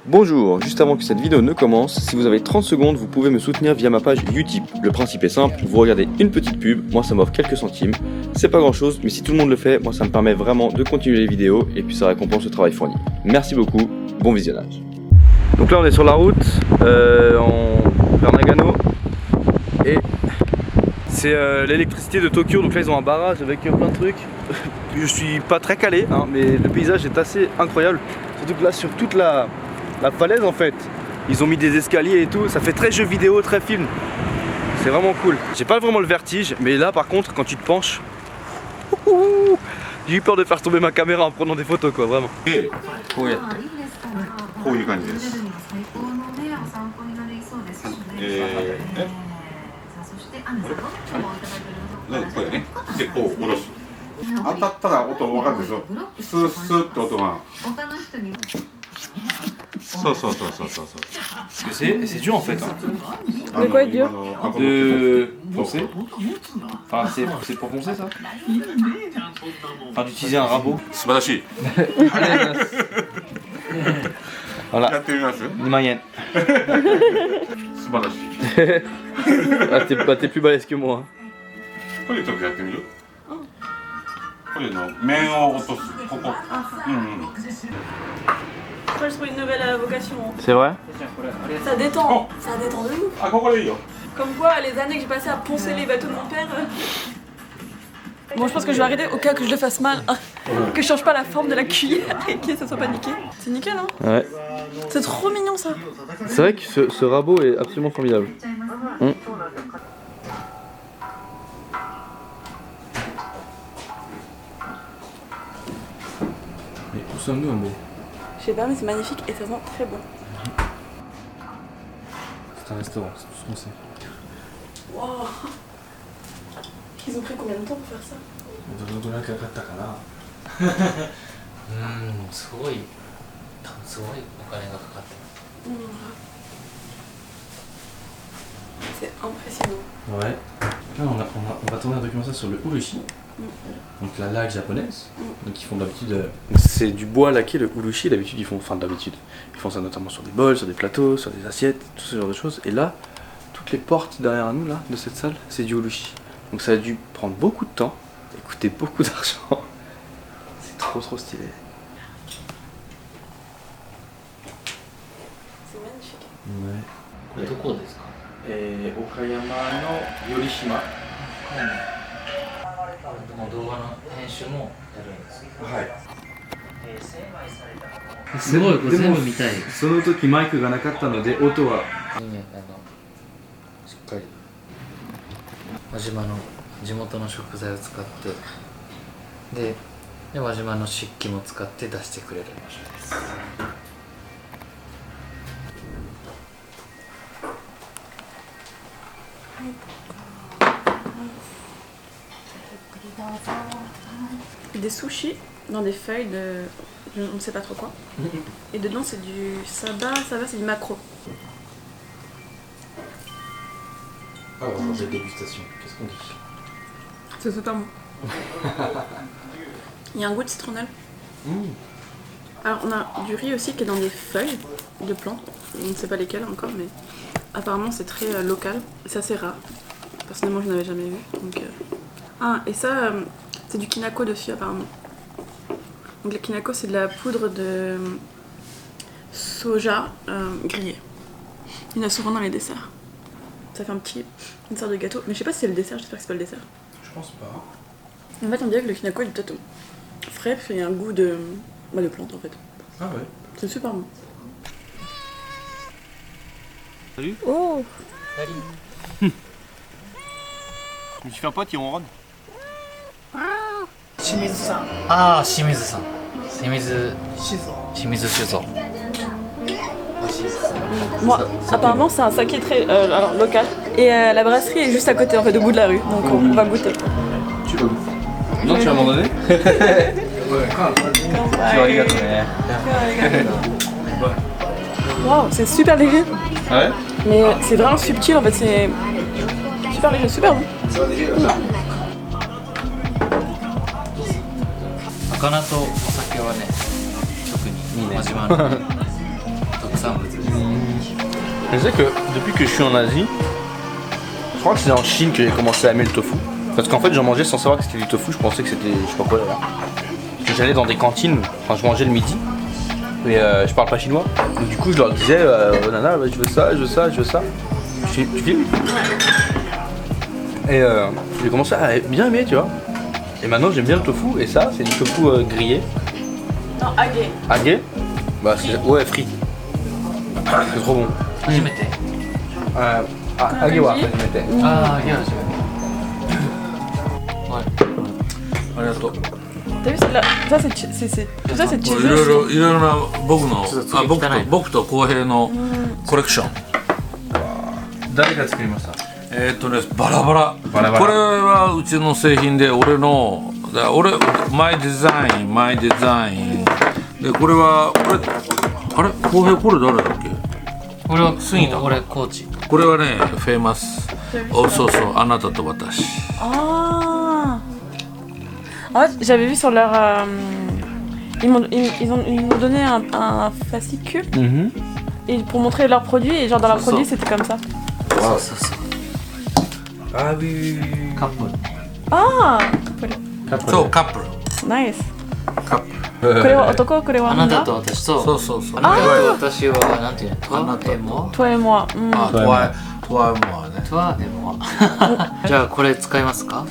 Bonjour, juste avant que cette vidéo ne commence, si vous avez 30 secondes, vous pouvez me soutenir via ma page Utip. Le principe est simple, vous regardez une petite pub, moi ça m'offre quelques centimes. C'est pas grand chose, mais si tout le monde le fait, moi ça me permet vraiment de continuer les vidéos et puis ça récompense le travail fourni. Merci beaucoup, bon visionnage. Donc là on est sur la route, vers Nagano, et c'est l'électricité de Tokyo, donc là ils ont un barrage avec plein de trucs. Je suis pas très calé, hein, mais le paysage est assez incroyable, surtout que là sur toute la falaise en fait, ils ont mis des escaliers et tout, ça fait très jeu vidéo, très film. C'est vraiment cool. J'ai pas vraiment le vertige, mais là par contre quand tu te penches, j'ai eu peur de faire tomber ma caméra en prenant des photos quoi, vraiment. C'est dur en fait. Hein. De quoi est dur? De poncer. Enfin, c'est pour poncer ça? Enfin, d'utiliser un rabot. Voilà. 2万円. Ah, t'es plus balèze que moi. これちょっとやってみる？これの面を落とす。ここ。Moi je trouve une nouvelle vocation. C'est vrai? Ça détend, ça détend de ouf. あ、ここでいいよ。 Comme quoi, les années que j'ai passées à poncer les bateaux de mon père. Bon, je pense que je vais arrêter au cas que je le fasse mal, hein. Que je change pas la forme de la cuillère et que ça soit pas niqué. C'est nickel, hein? Ouais. C'est trop mignon ça. C'est vrai que ce rabot est absolument formidable. Mais où sommes-nous, Amé? Je sais pas, mais c'est magnifique et ça sent très bon. C'est un restaurant, c'est tout ce qu'on sait. Wow. Ils ont pris combien de temps pour faire ça? どのぐらいかかったかな。すごいお金がかかってます。C'est impressionnant. Ouais. Là, on va tourner un documentaire sur le urushi. Donc la laque japonaise. Donc ils font d'habitude. C'est du bois laqué, le urushi. D'habitude ils font. Enfin d'habitude. Ils font ça notamment sur des bols, sur des plateaux, sur des assiettes, tout ce genre de choses. Et là, toutes les portes derrière nous là, de cette salle, c'est du urushi. Donc ça a dû prendre beaucoup de temps et coûter beaucoup d'argent. C'est trop stylé. C'est magnifique. Ouais. これどこですか？岡山の頼島。でも動画の編集もやるんですか？はい。すごい、これ全部見たい。その時マイクがなかったので音は。しっかり輪島の地元の食材を使ってで輪島の漆器も使って出してくれる場所です。Des sushis dans des feuilles de. Je ne sais pas trop quoi. Et dedans c'est du saba, c'est du maquereau. Ah, on va manger dégustation. Qu'est-ce qu'on dit? C'est super bon. Il y a un goût de citronnelle. Alors on a du riz aussi qui est dans des feuilles de plantes. On ne sait pas lesquelles encore, mais apparemment c'est très local. C'est assez rare. Personnellement je n'avais jamais vu. Donc, Ah, et ça, c'est du kinako dessus apparemment. Donc le kinako c'est de la poudre de soja grillée. Il y en a souvent dans les desserts. Ça fait une sorte de gâteau. Mais je sais pas si c'est le dessert, j'espère que c'est pas le dessert. Je pense pas. En fait on dirait que le kinako il est peut-être frais, puis il y a un goût de plante en fait. Ah ouais. C'est super bon. Salut. Oh. Je me suis fait un pote, il ronronne. 清水さん。ああ、清水さん。清水酒造。 Moi, apparemment c'est un saké très alors, local. Et la brasserie est juste à côté en fait, au bout de la rue. Donc on va goûter. Tu vas goûter. Non, tu vas m'en donner? Waouh, c'est super léger. Ah ouais? Mais c'est vraiment subtil en fait, c'est super léger, super bon. 魚とお酒はね、特に輪島の特産産物です。 Je sais que depuis que je suis en Asie, je crois que c'est en Chine que j'ai commencé à aimer le tofu. Parce qu'en fait j'en mangeais sans savoir que c'était du tofu, je pensais que c'était je sais pas quoi d'ailleurs. Parce que j'allais dans des cantines, enfin je mangeais le midi, et je parle pas chinois. Donc du coup je leur disais, nana je veux ça, je veux ça, je veux ça. Tu filmes? Et j'ai commencé à bien aimer, tu vois. Et maintenant j'aime bien le tofu, et ça c'est du tofu grillé. Non, agé. Agé? Bah c'est ouais frit. C'est trop bon. 初めて。 Agé wa hajimete. ああ、いや、初めて。はい。ありがとう。 T'as vu, là, ça c'est tout ça c'est い cheesy ろ aussi. いろな僕のちょっと次汚い僕と浩平のコレクション。誰が作りました？バラバラ。バラバラこれはうちの製品で俺マイデザインでこれはあれ浩平これ誰だっけ？俺はスイート俺コーチ。これはねフェイマス。そうそうあなたと私。 Ah. En fait, j'avais vu sur leur. Ils m'ont donné un fascicule et pour montrer leurs produits, et genre dans leurs Ça, produits ça. c'était comme ça. そうそうそう。 Ah oui. カップル。 Ah. そうカップル。 Nice. カップル。 Korewa otoko, korewa あなた 女. と私と。そうそうそう。あなたと私はなんていうの？トワエモ。 Toi et moi. あトワイモアね。トワエモ。じゃあこれ使いますか？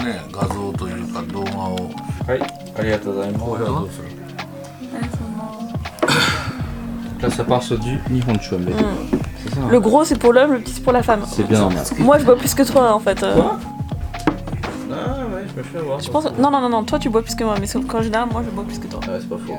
ね画像というか動画を。はい、ありがとうございます。浩平はどうする？ Là ça part sur du Nihonshu. C'est ça. Le gros c'est pour l'homme, le petit c'est pour la femme. C'est bien normal. Moi je bois plus que toi en fait. Ah ouais, je me fais avoir. Je pense. Non, toi tu bois plus que moi, mais quand je là, moi je bois plus que toi. Ouais, c'est pas faux.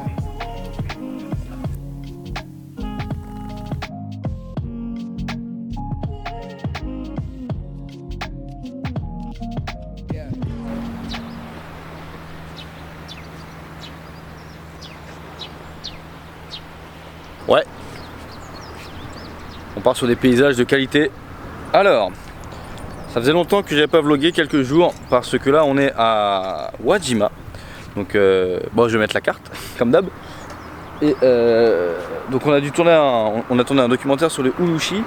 Ouais. On part sur des paysages de qualité. Alors, ça faisait longtemps que j'avais pas vlogué, quelques jours, parce que là on est à Wajima. Donc bon, je vais mettre la carte, comme d'hab. Et donc on a tourné un documentaire sur les Ulushi.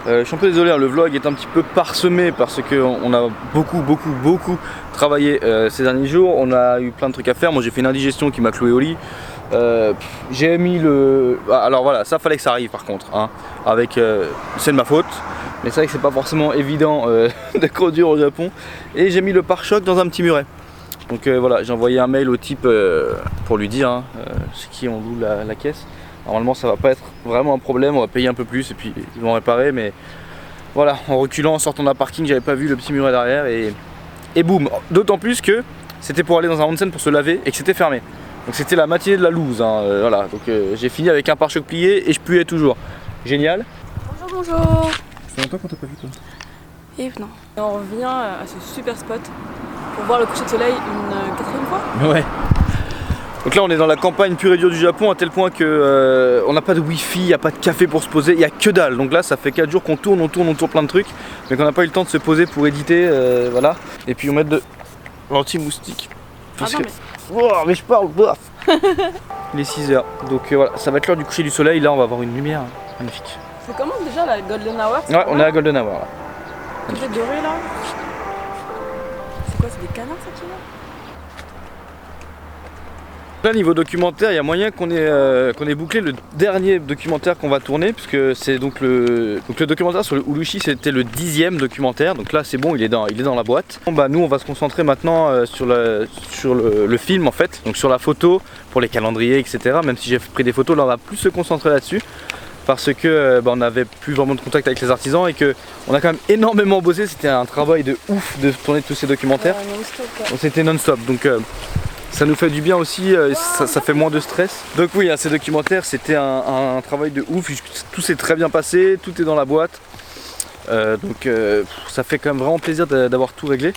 Je suis un peu désolé, hein, le vlog est un petit peu parsemé parce qu'on a beaucoup travaillé ces derniers jours. On a eu plein de trucs à faire. Moi j'ai fait une indigestion qui m'a cloué au lit. J'ai mis le... Alors voilà, ça fallait que ça arrive par contre, hein, avec... c'est de ma faute, mais c'est vrai que c'est pas forcément évident de conduire au Japon. Et j'ai mis le pare-choc dans un petit muret. Donc voilà, j'ai envoyé un mail au type pour lui dire hein, chez qui on loue la caisse. Normalement ça va pas être vraiment un problème, on va payer un peu plus et puis ils vont réparer. Mais voilà, en reculant, en sortant d'un parking, j'avais pas vu le petit muret derrière et boum. D'autant plus que c'était pour aller dans un onsen pour se laver et que c'était fermé. Donc c'était la matinée de la loose, hein, voilà. Donc j'ai fini avec un pare-choc plié et je puais toujours. Génial. Bonjour. Ça fait longtemps qu'on t'a pas vu toi. Et non. Et on revient à ce super spot pour voir le coucher de soleil une quatrième fois. Ouais. Donc là on est dans la campagne pure et dure du Japon à tel point que on n'a pas de wifi, il n'y a pas de café pour se poser, il n'y a que dalle. Donc là ça fait 4 jours qu'on tourne plein de trucs, mais qu'on n'a pas eu le temps de se poser pour éditer, voilà. Et puis on met de l'anti-moustique. Parce que... Oh, mais je parle, bof. Il est 6h, donc voilà, ça va être l'heure du coucher du soleil, là on va avoir une lumière magnifique. C'est comment déjà la Golden Hour? Ouais, on est à Golden Hour là. Tout est doré là. C'est quoi, c'est des canards ça qui est là? Là niveau documentaire, il y a moyen qu'on ait bouclé le dernier documentaire qu'on va tourner, puisque c'est donc le documentaire sur le Ulushi, c'était le 10e documentaire, donc là c'est bon, il est dans la boîte. Bon, bah, nous on va se concentrer maintenant sur le film en fait, donc sur la photo, pour les calendriers etc. Même si j'ai pris des photos, là on va plus se concentrer là-dessus, parce que on n'avait plus vraiment de contact avec les artisans et que on a quand même énormément bossé, c'était un travail de ouf de tourner tous ces documentaires. Donc c'était non-stop, donc ça nous fait du bien aussi, ça fait moins de stress. Donc oui, ces documentaires c'était un travail de ouf, tout s'est très bien passé, tout est dans la boîte. Donc ça fait quand même vraiment plaisir d'avoir tout réglé.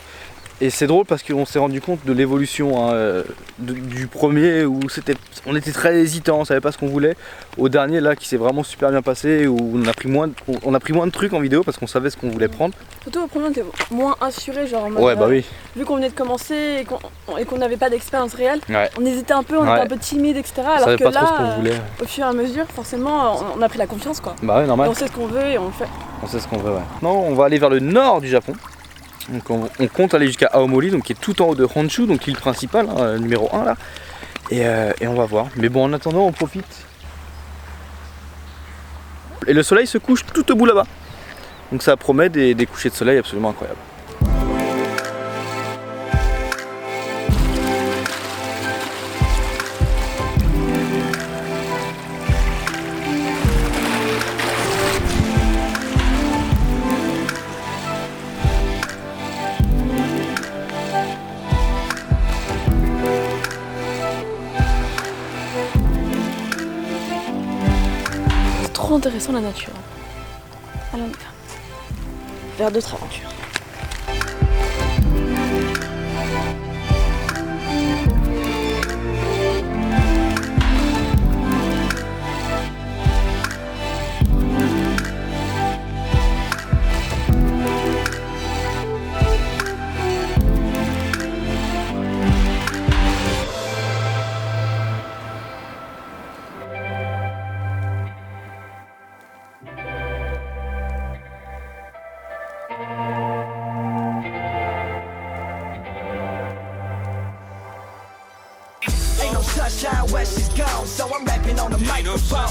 Et c'est drôle parce qu'on s'est rendu compte de l'évolution hein, du premier où on était très hésitant, on savait pas ce qu'on voulait, au dernier là qui s'est vraiment super bien passé, où on a pris moins de trucs en vidéo parce qu'on savait ce qu'on voulait prendre. Surtout au premier on était moins assuré, genre en mode, Ouais bah oui. Vu qu'on venait de commencer et qu'on n'avait pas d'expérience réelle, Ouais. on hésitait un peu, on était un peu timide, etc. Alors que pas là, trop ce qu'on voulait. au fur et à mesure, forcément, on a pris la confiance quoi. Bah ouais, normal. Et on sait ce qu'on veut et on le fait. On sait ce qu'on veut, ouais. Non, on va aller vers le nord du Japon. Donc on compte aller jusqu'à Aomori, donc qui est tout en haut de Honshu, donc l'île principale, hein, numéro 1 là. Et on va voir. Mais bon, en attendant, on profite. Et le soleil se couche tout au bout là-bas. Donc ça promet des couchers de soleil absolument incroyables. Trop intéressant la nature. Allons, on y va. Vers d'autres aventures. Sunshine where she's gone, so I'm rapping on the microphone.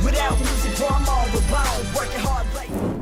Without music, I'm all alone, working hard.